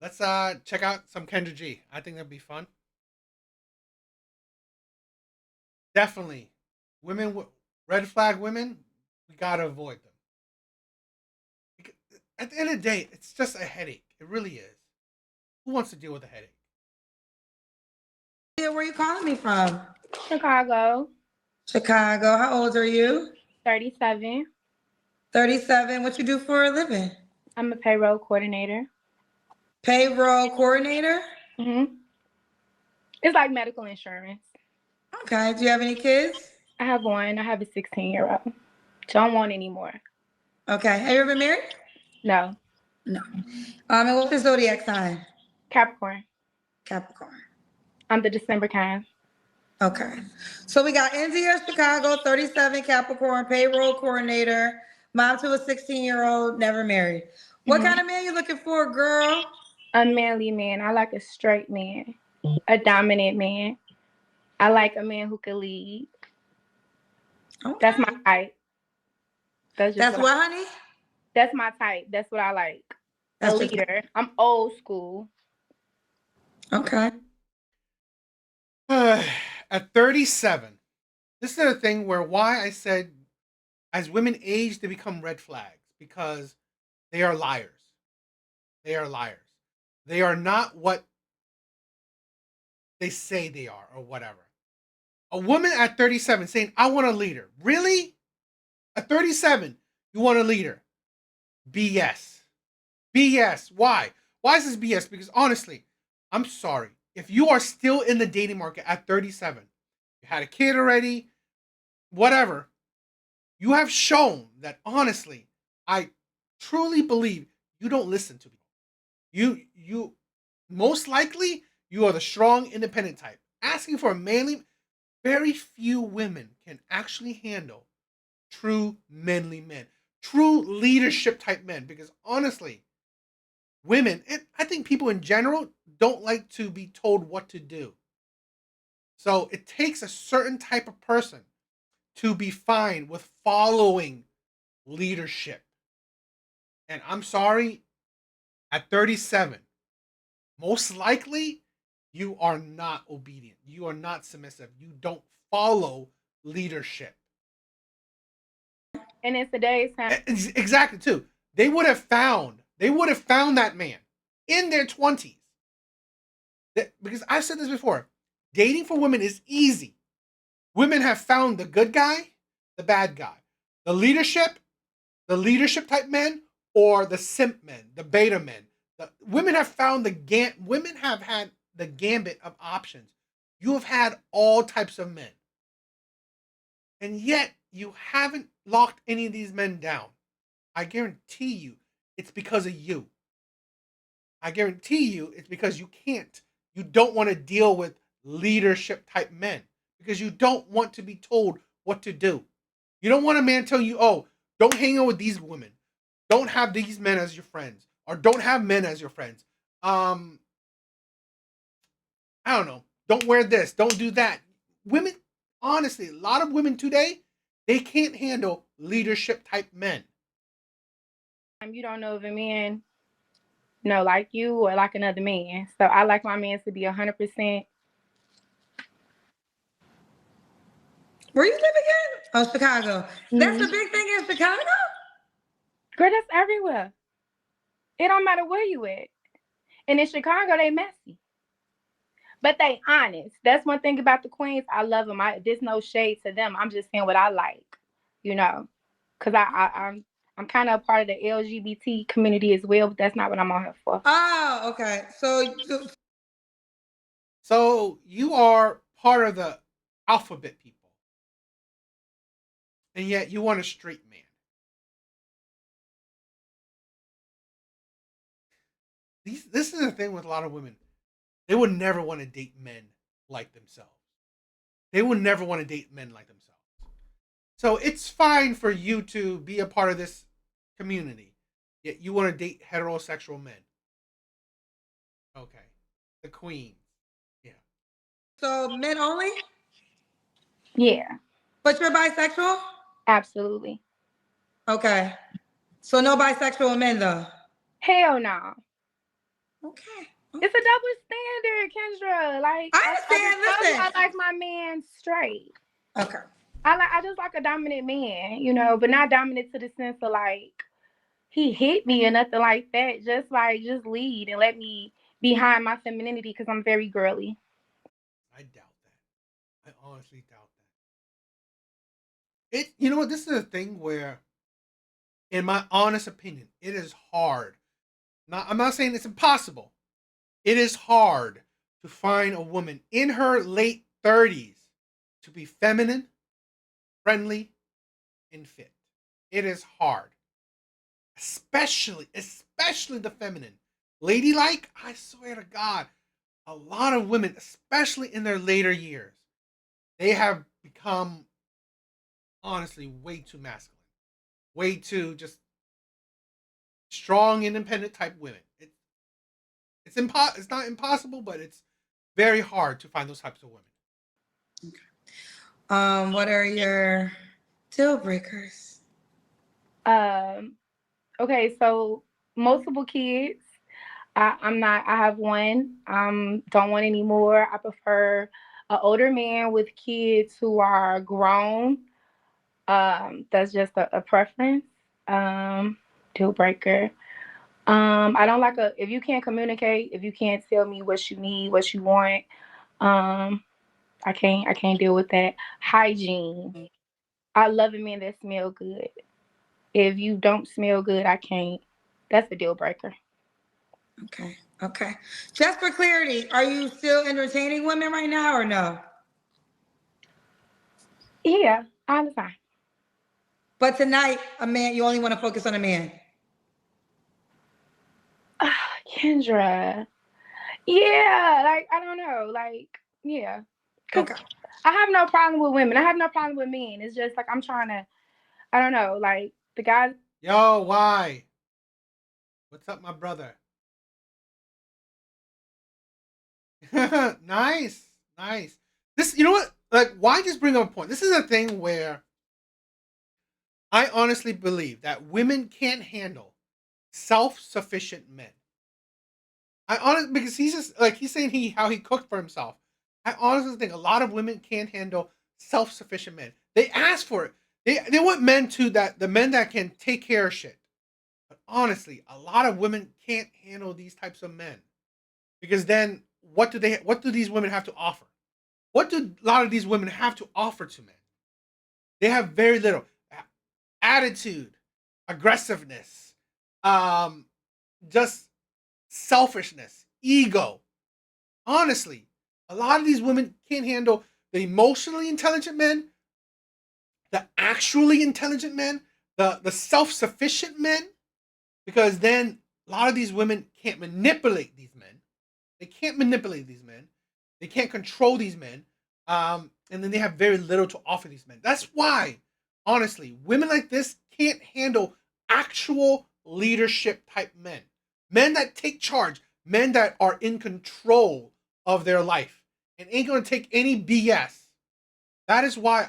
Let's check out some Kendra G. I think that'd be fun. Definitely, women, red flag women, we gotta avoid them. At the end of the day, it's just a headache. It really is. Who wants to deal with a headache? Yeah, where are you calling me from? Chicago, Chicago. How old are you? 37. 37. What you do for a living? I'm a payroll coordinator. Payroll coordinator? hmm It's like medical insurance. Okay. Do you have any kids? I have one. I have a 16-year-old. Don't want any more. Okay. Have you ever been married? No. No. And what's your zodiac sign? Capricorn. Capricorn. I'm the December kind. Okay. So we got India, Chicago, 37, Capricorn, payroll coordinator, mom to a 16-year-old, never married. What hmm kind of man you looking for, girl? A manly man. I like a straight man, a dominant man. I like a man who can lead. That's my Okay. type. That's just That's what. what, honey? That's my type. That's what I like. A That's your type. leader. I'm old school. Okay. At 37, this is the thing where why I said as women age, they become red flags because they are liars. They are liars. They are not what they say they are or whatever. A woman at 37 saying, I want a leader. Really? At 37, you want a leader? BS. BS. Why? Why is this BS? Because honestly, I'm sorry. If you are still in the dating market at 37, you had a kid already, whatever, you have shown that honestly, I truly believe you don't listen to people. You most likely you are the strong independent type. Asking for a manly, very few women can actually handle true manly men, true leadership type men. Because honestly, women, and I think people in general don't like to be told what to do. So it takes a certain type of person to be fine with following leadership. And I'm sorry, at 37, most likely you are not obedient. You are not submissive. You don't follow leadership. And in today's time, Exactly too. They would have found that man in their 20s. Because I've said this before. Dating for women is easy. Women have found the good guy, the bad guy, the leadership type men, or the simp men, the beta men. Women have found women have had the gambit of options. You have had all types of men. And yet you haven't locked any of these men down. I guarantee you it's because of you. I guarantee you it's because you can't. You don't want to deal with leadership type men because you don't want to be told what to do. You don't want a man tell you, oh, don't hang out with these women. Don't have these men as your friends. Or don't have men as your friends. Um, I don't know. Don't wear this. Don't do that. Women, honestly, a lot of women today, they can't handle leadership type men. you don't know if a man like you or like another man. So I like my man to be 100%. Where you live again? Oh, Chicago. That's a Mm-hmm. big thing in Chicago? Girl, that's everywhere. It don't matter where you at. And in Chicago, they messy. But they honest. That's one thing about the queens. I love them. There's no shade to them. I'm just saying what I like, you know. Because I'm kind of a part of the LGBT community as well, but that's not what I'm on here for. Oh, okay. So you are part of the alphabet people, and yet you want a straight man. This is the thing with a lot of women. They would never want to date men like themselves. They would never want to date men like themselves. So it's fine for you to be a part of this community, yet you want to date heterosexual men. Okay. The queen. Yeah. so men only? Yeah, But you're bisexual? absolutely. Okay. So no bisexual men though. Hell no. Okay. It's a double standard, Kendra. Like I I just understand. told you, Listen. I like my man straight. Okay. I just like a dominant man, you know, but not dominant to the sense of like he hit me or nothing like that. Just like just lead and let me behind my femininity because I'm very girly. I doubt that. I honestly doubt that. You know what? This is a thing where, in my honest opinion, it is hard. I'm not saying it's impossible. It is hard to find a woman in her late 30s to be feminine, friendly, and fit. It is hard. Especially the feminine. Ladylike, I swear to God, a lot of women, especially in their later years, they have become honestly way too masculine. Way too just strong, independent type women. It's not impossible, but it's very hard to find those types of women. What are your deal breakers? Okay, so multiple kids. I'm not. I have one. Don't want any more. I prefer an older man with kids who are grown. That's just a preference. Deal breaker. I don't like if you can't communicate, if you can't tell me what you need, what you want. Um, I can't deal with that. Hygiene. I love a man that smell good. If you don't smell good, I can't. That's a deal breaker. Okay. Okay. Just for clarity, are you still entertaining women right now or no? Yeah, I understand. But tonight, a man, you only want to focus on a man. Kendra. Yeah, like I don't know, like yeah, cause Okay. I have no problem with women. I have no problem with men. It's just like I'm trying to. I don't know, like the guys. Yo, why? What's up, my brother? Nice, nice. This, you know what? Like, why just bring up a point? This is a thing where I honestly believe that women can't handle self-sufficient men. I honestly, because he's just like he's saying how he cooked for himself. I honestly think a lot of women can't handle self-sufficient men. They ask for it. They want men to that the men that can take care of shit. But honestly, a lot of women can't handle these types of men because then what do these women have to offer? What do a lot of these women have to offer to men? They have very little attitude, aggressiveness, um, just selfishness, ego. Honestly, a lot of these women can't handle the emotionally intelligent men, the actually intelligent men, the self-sufficient men, because then a lot of these women can't manipulate these men. They can't manipulate these men. They can't control these men. And then they have very little to offer these men. That's why, honestly, women like this can't handle actual leadership type men. Men that take charge, men that are in control of their life and ain't gonna take any BS. That is why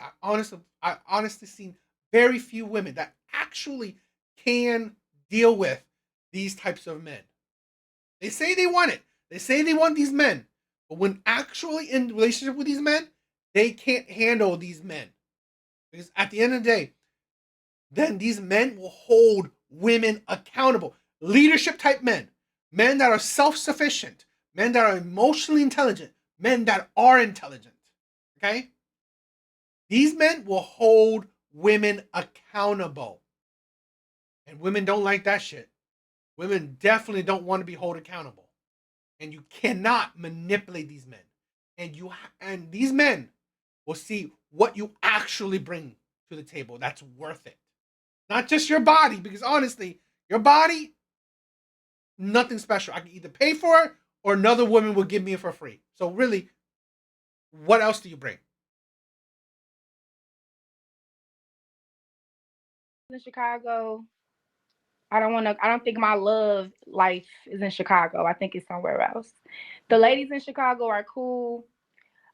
I honestly seen very few women that actually can deal with these types of men. They say they want it. They say they want these men. But when actually in relationship with these men, they can't handle these men. Because at the end of the day, then these men will hold women accountable. Leadership type men, men that are self sufficient, men that are emotionally intelligent, men that are intelligent. Okay? These men will hold women accountable. And women don't like that shit. Women definitely don't want to be held accountable. And you cannot manipulate these men. And these men will see what you actually bring to the table that's worth it. Not just your body, because honestly, your body, nothing special. I can either pay for it or another woman will give me it for free. So really, what else do you bring? In Chicago, I don't think my love life is in Chicago. I think it's somewhere else. The ladies in Chicago are cool.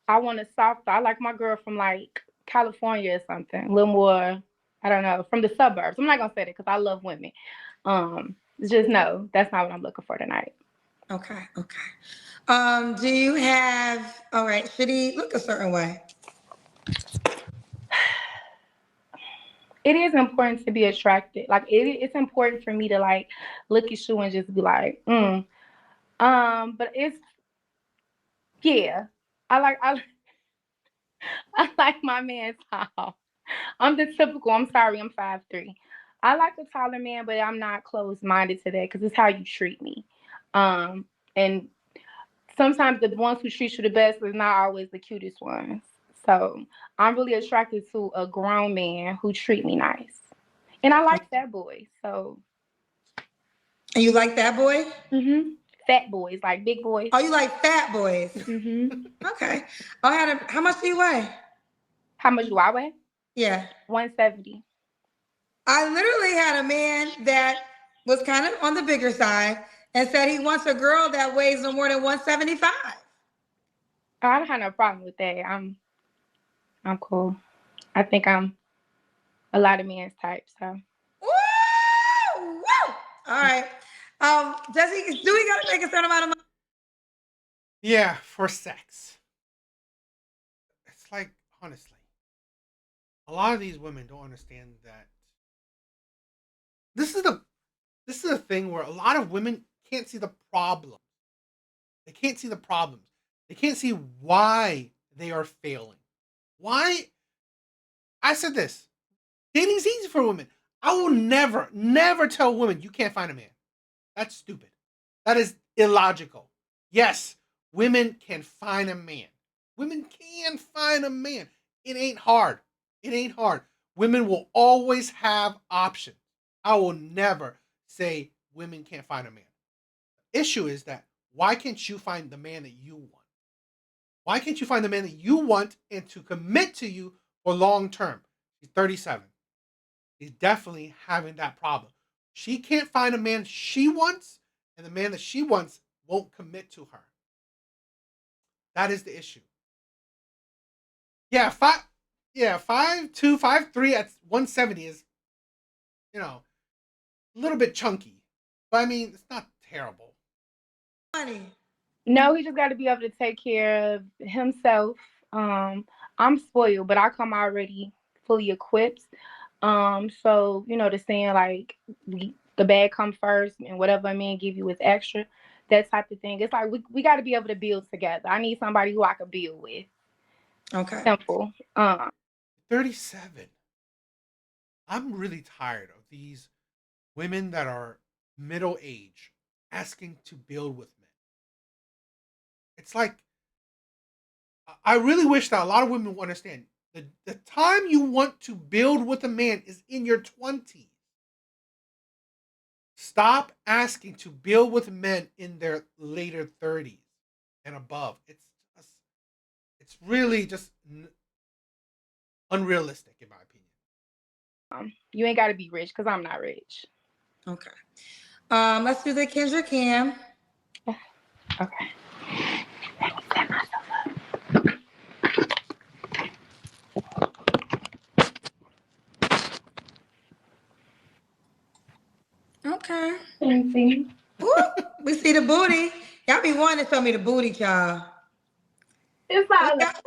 I want a soft. I like my girl from like California or something. A little more. I don't know, from the suburbs. I'm not gonna say that because I love women. It's just no, that's not what I'm looking for tonight. Okay. Do you have, all right, should he look a certain way? It is important to be attracted. Like it's important for me to like look at you and just be like, but it's yeah. I I like my man tall. I'm the typical. I'm sorry. I'm 5'3". I like a taller man, but I'm not closed minded to that because it's how you treat me. And sometimes the ones who treat you the best is not always the cutest ones. So I'm really attracted to a grown man who treat me nice, and I like fat boys. So And you like that boy? fat boys, like big boys. Oh, you like fat boys? Okay. Oh, how much do you weigh? How much do I weigh? Yeah. 170. I literally had a man that was kind of on the bigger side and said he wants a girl that weighs no more than 175. I don't have no problem with that. I'm cool. I think I'm a lot of men's type. So. Woo! Woo! All right. Do we gotta make a certain amount of money? Yeah, for sex. It's like, honestly, a lot of these women don't understand that this is the thing where a lot of women can't see the problem. They can't see the problems. They can't see why they are failing. Why? I said this. Dating's easy for women. I will never, never tell women you can't find a man. That's stupid. That is illogical. Yes, women can find a man. Women can find a man. It ain't hard. It ain't hard. Women will always have options. I will never say women can't find a man. Issue is that why can't you find the man that you want? Why can't you find the man that you want and to commit to you for long term? She's 37. He's definitely having that problem. She can't find a man she wants, and the man that she wants won't commit to her. That is the issue. Yeah, 5'2", 5'3" at 170 is, a little bit chunky. But I mean, it's not terrible. Money. No, he just got to be able to take care of himself. I'm spoiled, but I come already fully equipped. So the saying like the bag come first, and whatever a man give you is extra. That type of thing. It's like we got to be able to build together. I need somebody who I can build with. Okay. Simple. 37. I'm really tired of these women that are middle age asking to build with men. It's like I really wish that a lot of women will understand the time you want to build with a man is in your 20s. Stop asking to build with men in their later 30s and above. It's really just unrealistic in my opinion. You ain't got to be rich because I'm not rich. Okay. Let's do the Kendra Cam. Okay. Okay. Anything. Ooh, we see the booty. Y'all be wanting to show me the booty, child. It's not.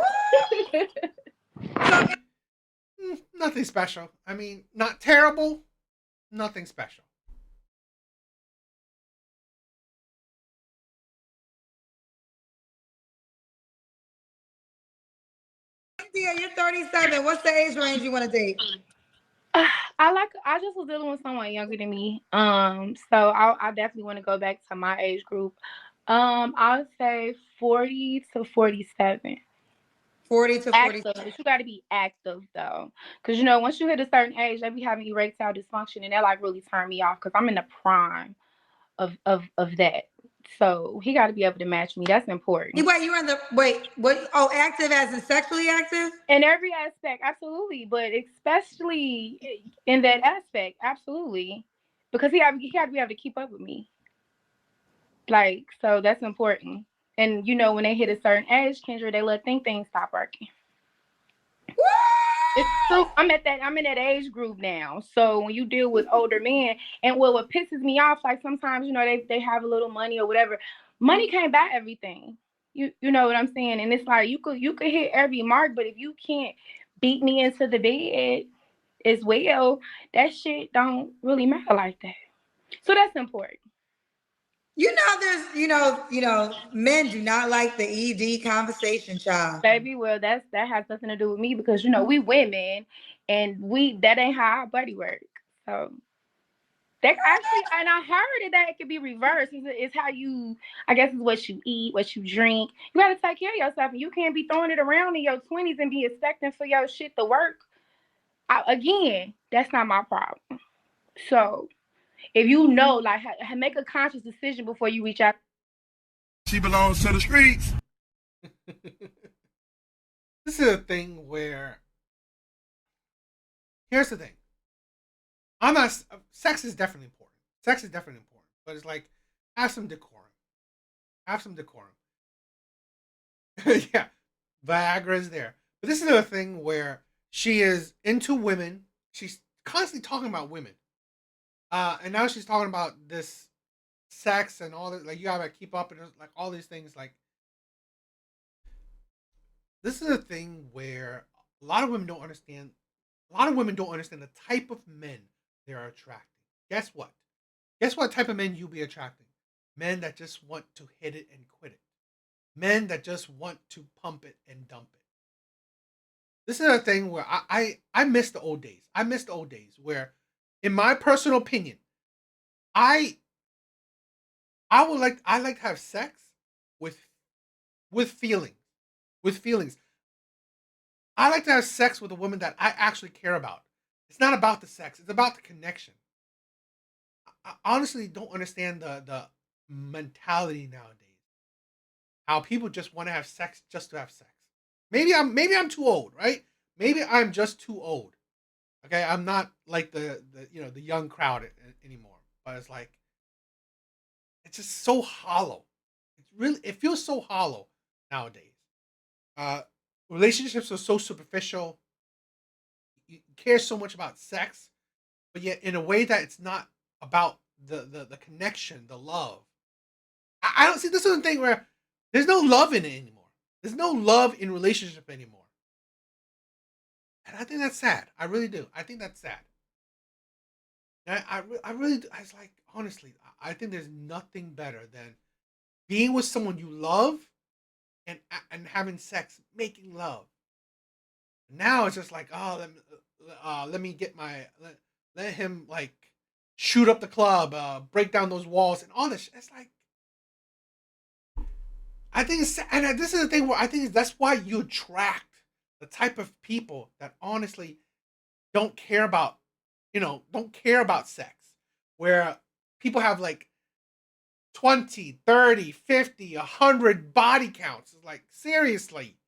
Nothing special. I mean, not terrible. Nothing special. Cynthia, you're 37. What's the age range you want to date? I just was dealing with someone younger than me. So I definitely want to go back to my age group. I would say 40 to 47. 40 to 47. Active, but you got to be active though, because once you hit a certain age, they be having erectile dysfunction, and that like really turned me off because I'm in the prime of that. So he got to be able to match me. That's important. What? Oh, active as in sexually active? In every aspect, absolutely, but especially in that aspect, absolutely, because he got to be able to keep up with me. Like, so that's important. And when they hit a certain age, Kendra, they let things stop working. Woo! It's true. I'm in that age group now. So when you deal with older men, and what pisses me off, like sometimes, they have a little money or whatever. Money can't buy everything. You know what I'm saying? And it's like you could hit every mark, but if you can't beat me into the bed as well, that shit don't really matter like that. So that's important. There's, men do not like the ED conversation, child. Baby, well, that has nothing to do with me because we women, and that ain't how our body works. So that actually, and I heard that it could be reversed. It's how you, I guess, it's what you eat, what you drink. You got to take care of yourself, and you can't be throwing it around in your 20s and be expecting for your shit to work. Again, that's not my problem. So if like, make a conscious decision before you reach out. She belongs to the streets. This is a thing where, here's the thing. I'm not. Sex is definitely important. Sex is definitely important, but it's like, have some decorum. Have some decorum. Yeah, Viagra is there, but this is a thing where she is into women. She's constantly talking about women, and now she's talking about this sex and all that. Like, you gotta keep up and like all these things. Like, this is a thing where a lot of women don't understand. A lot of women don't understand the type of men they are attracting. Guess what? Guess what type of men you'll be attracting? Men that just want to hit it and quit it. Men that just want to pump it and dump it. This is a thing where I miss the old days. I miss the old days where, in my personal opinion, I I like to have sex with feelings. With feelings. I like to have sex with a woman that I actually care about. It's not about the sex, it's about the connection. I honestly don't understand the mentality nowadays. How people just want to have sex just to have sex. Maybe I'm too old, right? Maybe I'm just too old. Okay, I'm not like the young crowd anymore. But it's like, it's just so hollow. It feels so hollow nowadays. Uh, Relationships are so superficial. You care so much about sex, but yet in a way that it's not about the connection, the love. I don't see, this is the thing where there's no love in it anymore. There's no love in relationship anymore, and I think that's sad. I really do. I think that's sad. And I really do. I was like, honestly, I think there's nothing better than being with someone you love and having sex, making love. Now it's just like, oh, let me get let him like shoot up the club, break down those walls, and all this. It's like, I think it's, and this is the thing where I think that's why you attract the type of people that honestly don't care about, don't care about sex. Where people have like 20, 30, 50, 100 body counts. It's like, seriously.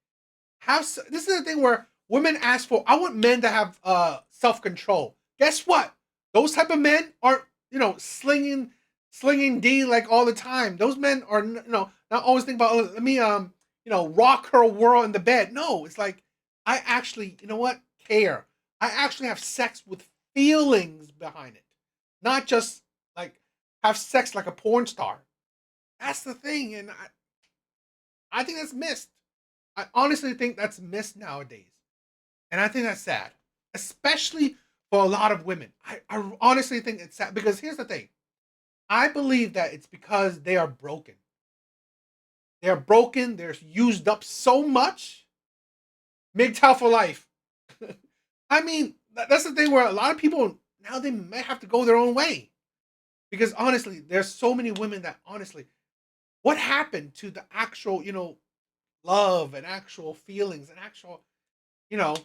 This is the thing where women ask for, I want men to have self-control. Guess what? Those type of men aren't, slinging D like all the time. Those men are, not always think about, oh, let me rock her world in the bed. No, it's like, I actually, care. I actually have sex with feelings behind it. Not just like have sex like a porn star. That's the thing, and I think that's missed. I honestly think that's missed nowadays. And I think that's sad. Especially for a lot of women. I honestly think it's sad because here's the thing. I believe that it's because they are broken. They're broken, they're used up so much. MGTOW for life. I mean, that's the thing where a lot of people now they may have to go their own way. Because honestly, there's so many women that honestly, what happened to the actual, love and actual feelings and actual, you know,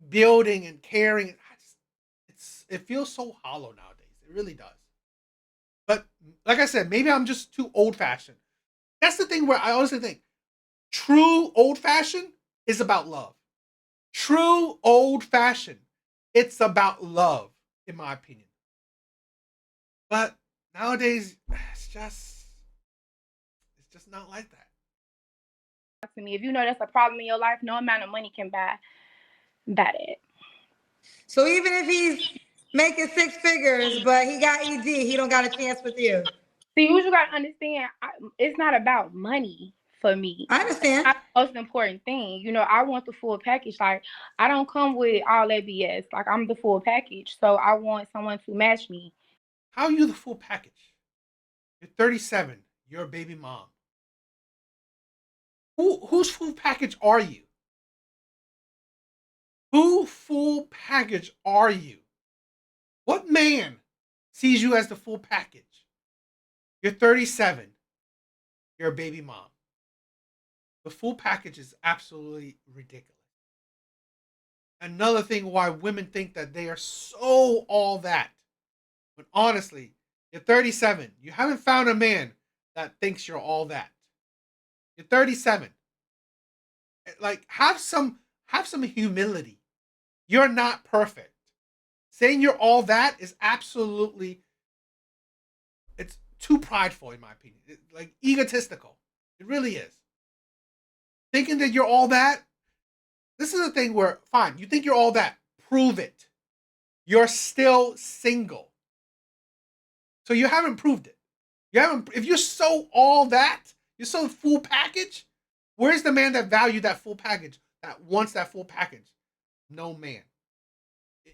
building and caring? It feels so hollow nowadays. It really does. But like I said, maybe I'm just too old fashioned. That's the thing where I honestly think true old fashioned is about love. True old fashioned, it's about love, in my opinion. But nowadays, it's just not like that. To me, if you know that's a problem in your life, no amount of money can buy That it. So even if he's making 6 figures, but he got ED, he don't got a chance with you. See, you gotta understand, it's not about money for me. I understand. That's the most important thing. You know, I want the full package. Like, I don't come with all that BS. Like, I'm the full package. So I want someone to match me. How are you the full package? You're 37. You're a baby mom. Whose full package are you? Who full package are you? What man sees you as the full package? You're 37. You're a baby mom. The full package is absolutely ridiculous. Another thing why women think that they are so all that. But honestly, you're 37. You haven't found a man that thinks you're all that. You're 37. Like, have some humility. You're not perfect. Saying you're all that is absolutely, it's too prideful in my opinion. Like, egotistical. It really is. Thinking that you're all that. This is the thing where, fine, you think you're all that. Prove it. You're still single. So you haven't proved it. You haven't. If you're so all that, you're so full package. Where's the man that valued that full package? That wants that full package? No man.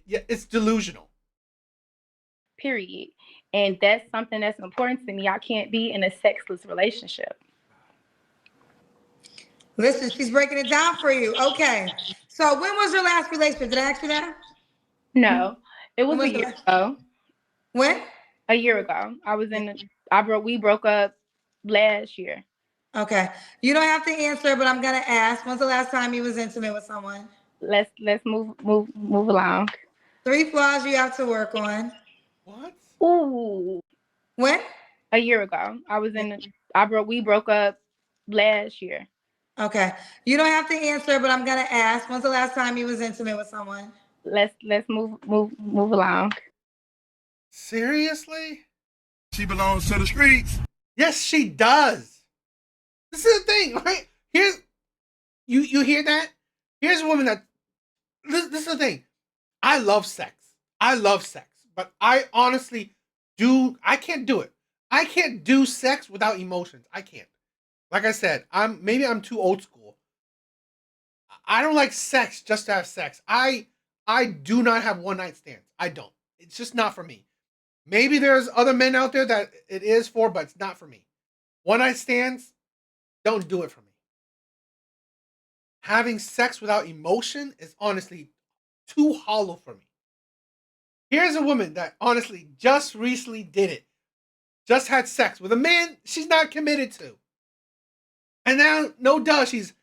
Yeah, it's delusional. Period. And that's something that's important to me. I can't be in a sexless relationship. Listen, she's breaking it down for you. Okay. So when was your last relationship? Did I ask you that? No, it was When a was the year last? ago. When? A year ago. We broke up last year. Okay. You don't have to answer, but I'm gonna ask. When's the last time you was intimate with someone? Let's move along. 3 flaws you have to work on. What? Ooh. When? A year ago. We broke up last year. Okay. You don't have to answer, but I'm gonna ask. When's the last time you was intimate with someone? Let's move along. Seriously? She belongs to the streets. Yes, she does. This is the thing, right? Here's you hear that? Here's a woman that this is the thing. I love sex. I love sex. But I honestly I can't do it. I can't do sex without emotions. I can't. Like I said, I'm too old school. I don't like sex just to have sex. I do not have one night stands. I don't. It's just not for me. Maybe there's other men out there that it is for, but it's not for me. One night stands, don't do it for me. Having sex without emotion is honestly too hollow for me. Here's a woman that honestly just recently did it. Just had sex with a man she's not committed to. And now, no duh, she's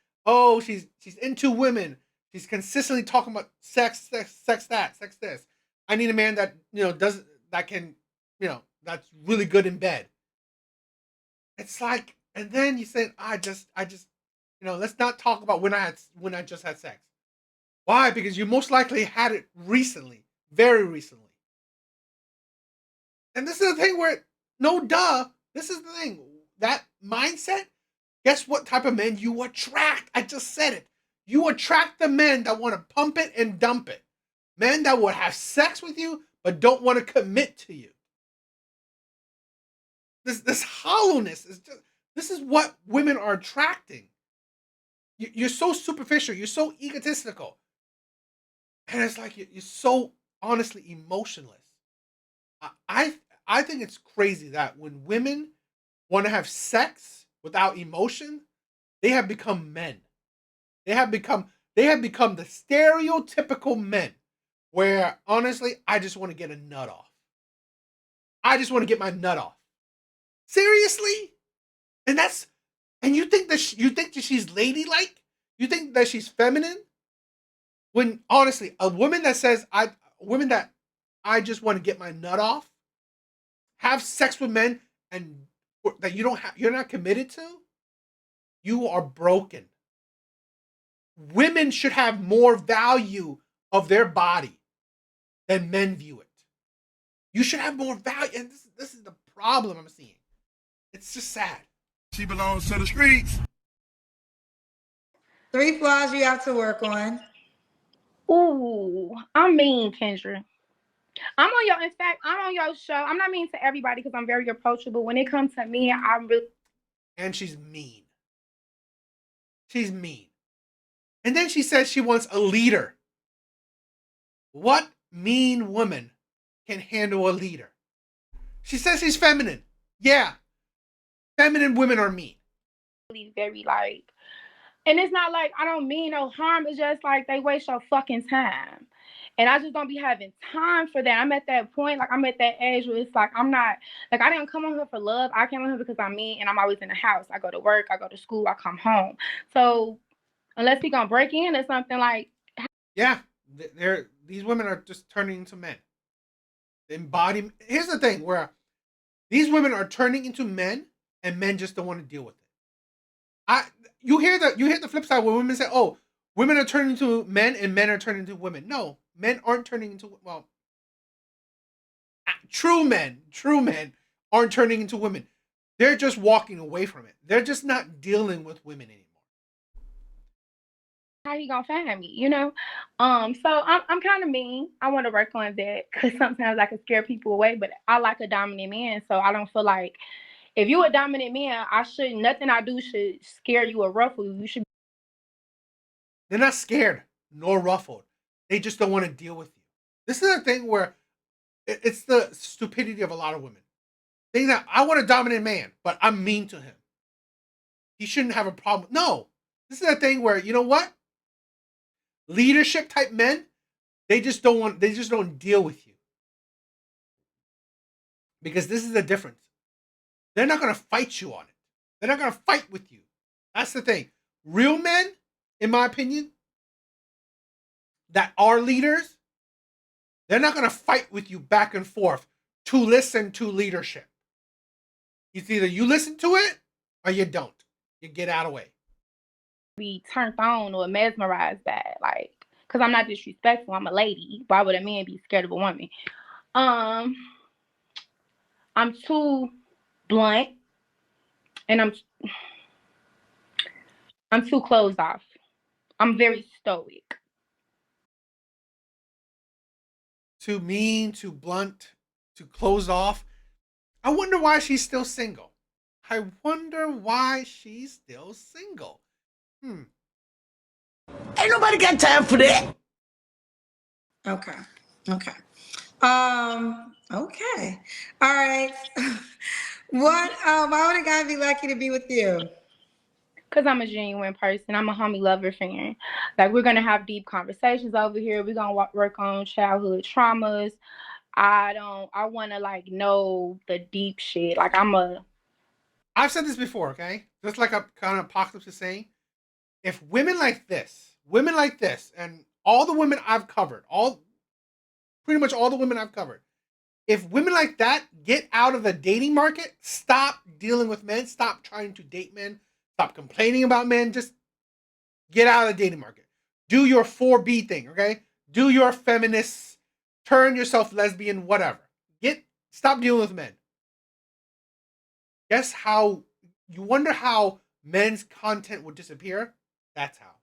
into women. She's consistently talking about sex this. I need a man that, that's really good in bed. It's like, and then you say, let's not talk about when I just had sex. Why? Because you most likely had it recently, very recently. And this is the thing where, no duh, this is the thing. That mindset, guess what type of men you attract? I just said it. You attract the men that want to pump it and dump it. Men that would have sex with you, but don't want to commit to you. This hollowness is just, this is what women are attracting. You're so superficial. You're so egotistical. And it's like you're so honestly emotionless. I think it's crazy that when women want to have sex without emotion, they have become men. They have become the stereotypical men where honestly, I just want to get a nut off. I just want to get my nut off. Seriously? And you think that she's ladylike? You think that she's feminine? When honestly, a woman that I just want to get my nut off, have sex with men and that you're not committed to, you are broken. Women should have more value of their body than men view it. You should have more value, and this is the problem I'm seeing. It's just sad. She belongs to the streets. 3 flaws you have to work on. Ooh, I'm mean, Kendra. In fact, I'm on your show. I'm not mean to everybody because I'm very approachable. When it comes to me, I'm really. And she's mean. She's mean. And then she says she wants a leader. What mean woman can handle a leader? She says she's feminine. Yeah, feminine women are mean. Very like, and it's not like I don't mean no harm. It's just like they waste your fucking time. And I just don't be having time for that. I'm at that point, like I'm at that age where it's like I'm not like I didn't come on here for love. I came on here because I'm mean and I'm always in the house. I go to work, I go to school, I come home. So unless he gonna break in or something like Yeah, these women are just turning into men. Here's the thing where these women are turning into men and men just don't want to deal with it. You hear the flip side where women say, "Oh, women are turning into men and men are turning into women." No, men aren't turning into true men aren't turning into women. They're just walking away from it. They're just not dealing with women anymore. how he gonna find me, you know? So I'm kind of mean. I want to work on that because sometimes I can scare people away. But I like a dominant man, so I don't feel like if you a dominant man, nothing I do should scare you or ruffle you. You should. They're not scared nor ruffled. They just don't want to deal with you. This is a thing where it's the stupidity of a lot of women. Saying that I want a dominant man, but I'm mean to him. He shouldn't have a problem. No. This is a thing where, you know what? Leadership type men, they just don't deal with you. Because this is the difference. They're not going to fight you on it. They're not going to fight with you. That's the thing. Real men, in my opinion, that are leaders, they're not going to fight with you back and forth to listen to leadership. It's either you listen to it or you don't. You get out of the way. Be turned on or mesmerized by it, like, because I'm not disrespectful. I'm a lady. Why would a man be scared of a woman? I'm too blunt, and I'm too closed off. I'm very stoic. Too mean, too blunt, too closed off. I wonder why she's still single. I wonder why she's still single. Ain't nobody got time for that. Okay. Okay. Okay. All right. Why would a guy be lucky to be with you? Because I'm a genuine person. I'm a homie lover fan. Like, we're going to have deep conversations over here. We're going to work on childhood traumas. I want to, like, know the deep shit. Like, I've said this before, okay? Just like a kind of apocalypse is saying, if women like this, and all the women I've covered, pretty much all the women I've covered, if women like that get out of the dating market, stop dealing with men, stop trying to date men, stop complaining about men, just get out of the dating market. Do your 4B thing, okay? Do your feminist, turn yourself lesbian, whatever. Stop dealing with men. Guess how, you wonder how men's content would disappear? That's how.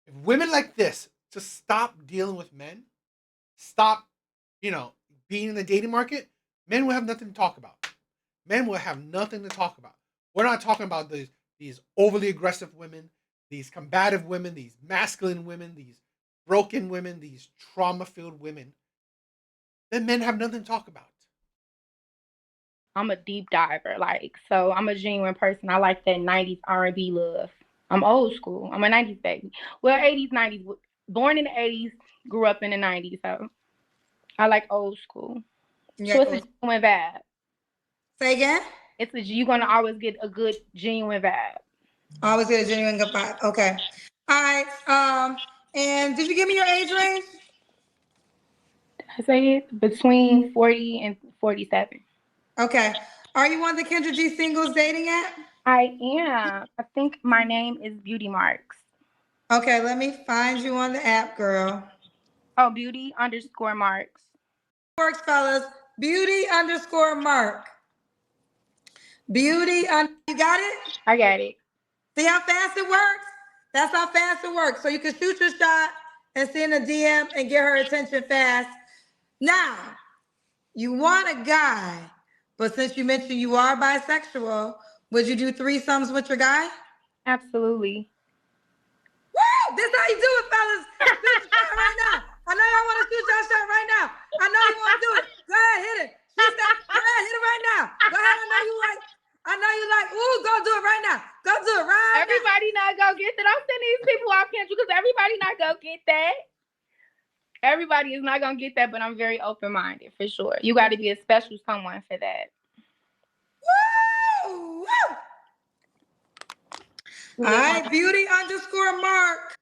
If women like this just stop dealing with men, stop, being in the dating market, men will have nothing to talk about. Men will have nothing to talk about. We're not talking about these overly aggressive women, these combative women, these masculine women, these broken women, these trauma-filled women. Then men have nothing to talk about. I'm a deep diver. Like, so I'm a genuine person. I like that 90s R&B love. I'm old school. I'm a 90s baby. Well, 80s, 90s. Born in the 80s, grew up in the 90s. So I like old school. Yeah. So it's a genuine vibe. Say again? You're going to always get a good, genuine vibe. Always get a genuine good vibe. Okay. All right. And did you give me your age range? Did I say it? Between 40 and 47. Okay. Are you on the Kendra G Singles dating app? I am. I think my name is Beauty Marks. Okay, let me find you on the app, girl. Oh, Beauty_Marks. Works, fellas. Beauty_Mark. You got it? I got it. See how fast it works? That's how fast it works. So you can shoot your shot and send a DM and get her attention fast. Now, you want a guy, but since you mentioned you are bisexual, would you do threesomes with your guy? Absolutely. Woo! This how you do it, fellas. Shoot your shot right now. I know y'all want to shoot your shot right now. I know you want to do it. Go ahead, hit it. She said, go ahead, hit it right now. Go ahead. I know you like, ooh, go do it right now. Go do it right Everybody not go get that. I'm sending these people off country because everybody not go get that. Everybody is not gonna get that, but I'm very open-minded for sure. You got to be a special someone for that. Woo! Woo! All right, beauty_mark.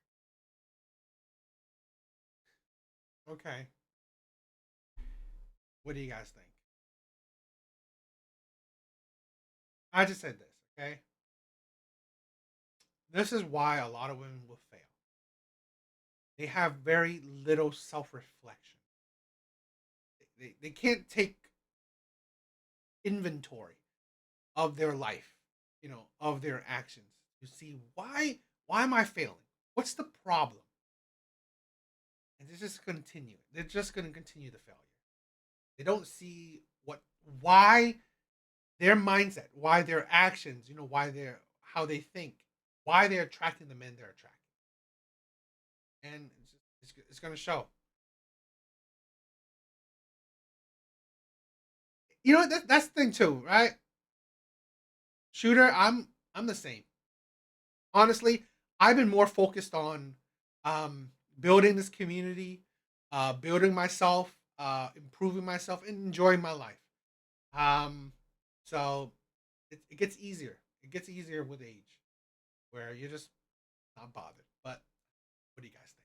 Okay. What do you guys think? I just said this, okay? This is why a lot of women will fail. They have very little self-reflection. They can't take inventory of their life, of their actions to see why am I failing? What's the problem? And they're just continue. They're just going to continue the failure. They don't see why their mindset, why their actions, how they think, why they're attracting the men they're attracting, and it's going to show. That's the thing too, right? Shooter, I'm the same. Honestly, I've been more focused on building this community, building myself, improving myself, and enjoying my life. So it gets easier. It gets easier with age, where you're just not bothered. But what do you guys think?